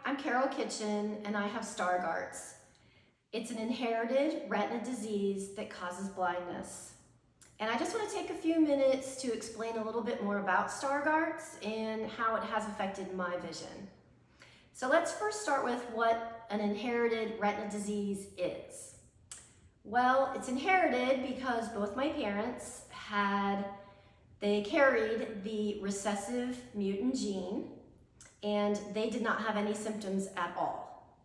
I'm Carol Kitchen and I have Stargardt's. It's an inherited retina disease that causes blindness. And I just want to take a few minutes to explain a little bit more about Stargardt's and how it has affected my vision. So let's first start with what an inherited retina disease is. Well, it's inherited because both my parents they carried the recessive mutant gene, and they did not have any symptoms at all.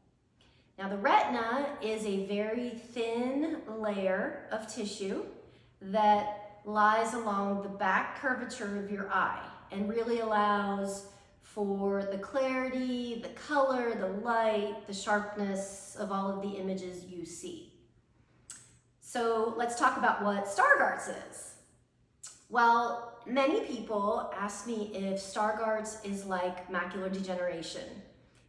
Now, the retina is a very thin layer of tissue that lies along the back curvature of your eye and really allows for the clarity, the color, the light, the sharpness of all of the images you see. So let's talk about what Stargardt's is. Well, many people ask me if Stargardt's is like macular degeneration,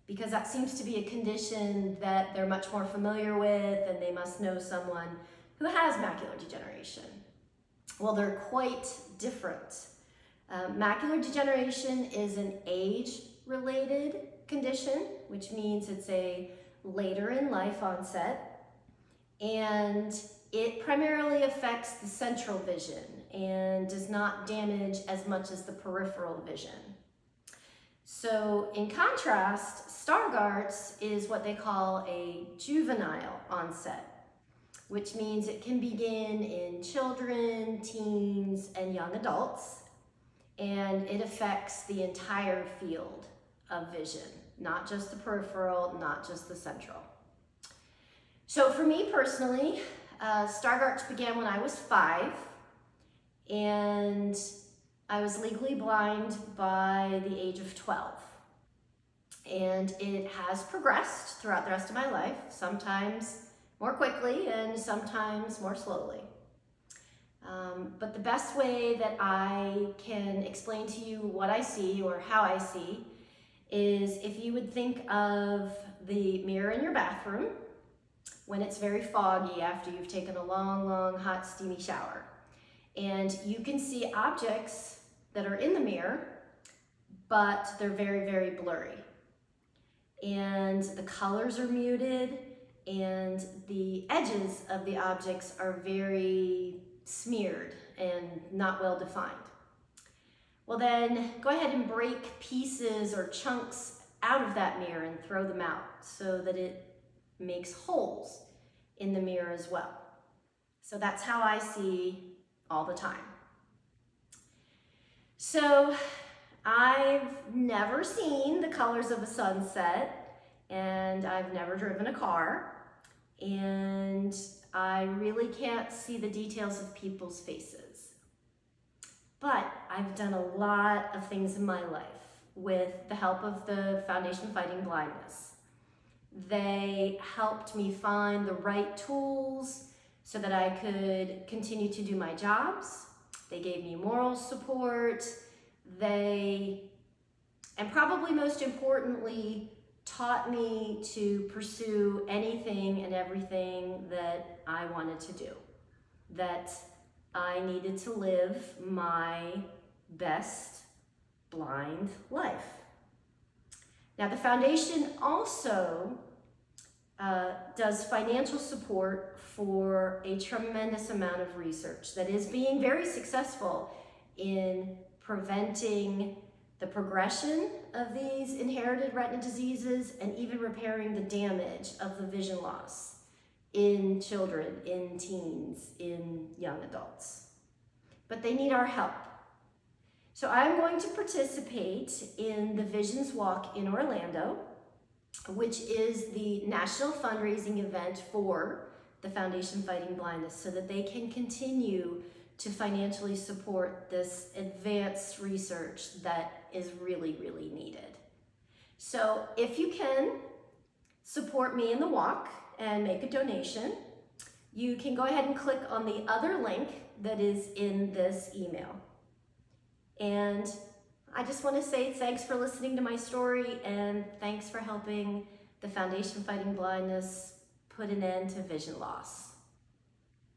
because that seems to be a condition that they're much more familiar with and they must know someone who has macular degeneration. Well, they're quite different. Macular degeneration is an age-related condition, which means it's a later in life onset, and it primarily affects the central vision and does not damage as much as the peripheral vision. So in contrast, Stargardt's is what they call a juvenile onset, which means it can begin in children, teens, and young adults, and it affects the entire field of vision, not just the peripheral, not just the central. So for me personally, Stargardt's began when I was 5, and I was legally blind by the age of 12. And it has progressed throughout the rest of my life, sometimes more quickly and sometimes more slowly. But the best way that I can explain to you what I see or how I see is if you would think of the mirror in your bathroom when it's very foggy after you've taken a long, long, hot, steamy shower. And you can see objects that are in the mirror, but they're very, very blurry. And the colors are muted, and the edges of the objects are very smeared and not well defined. Well, then go ahead and break pieces or chunks out of that mirror and throw them out so that it makes holes in the mirror as well. So that's how I see all the time. So I've never seen the colors of a sunset, and I've never driven a car, and I really can't see the details of people's faces. But I've done a lot of things in my life with the help of the Foundation Fighting Blindness. They helped me find the right tools so that I could continue to do my jobs. They gave me moral support. And probably most importantly, taught me to pursue anything and everything that I wanted to do. That I needed to live my best blind life. Now, the foundation also does financial support for a tremendous amount of research that is being very successful in preventing the progression of these inherited retina diseases and even repairing the damage of the vision loss in children, in teens, in young adults. But they need our help. So I'm going to participate in the Visions Walk in Orlando, which is the national fundraising event for the Foundation Fighting Blindness, so that they can continue to financially support this advanced research that is really, really needed. So if you can support me in the walk and make a donation, you can go ahead and click on the other link that is in this email. And I just want to say thanks for listening to my story, and thanks for helping the Foundation Fighting Blindness put an end to vision loss.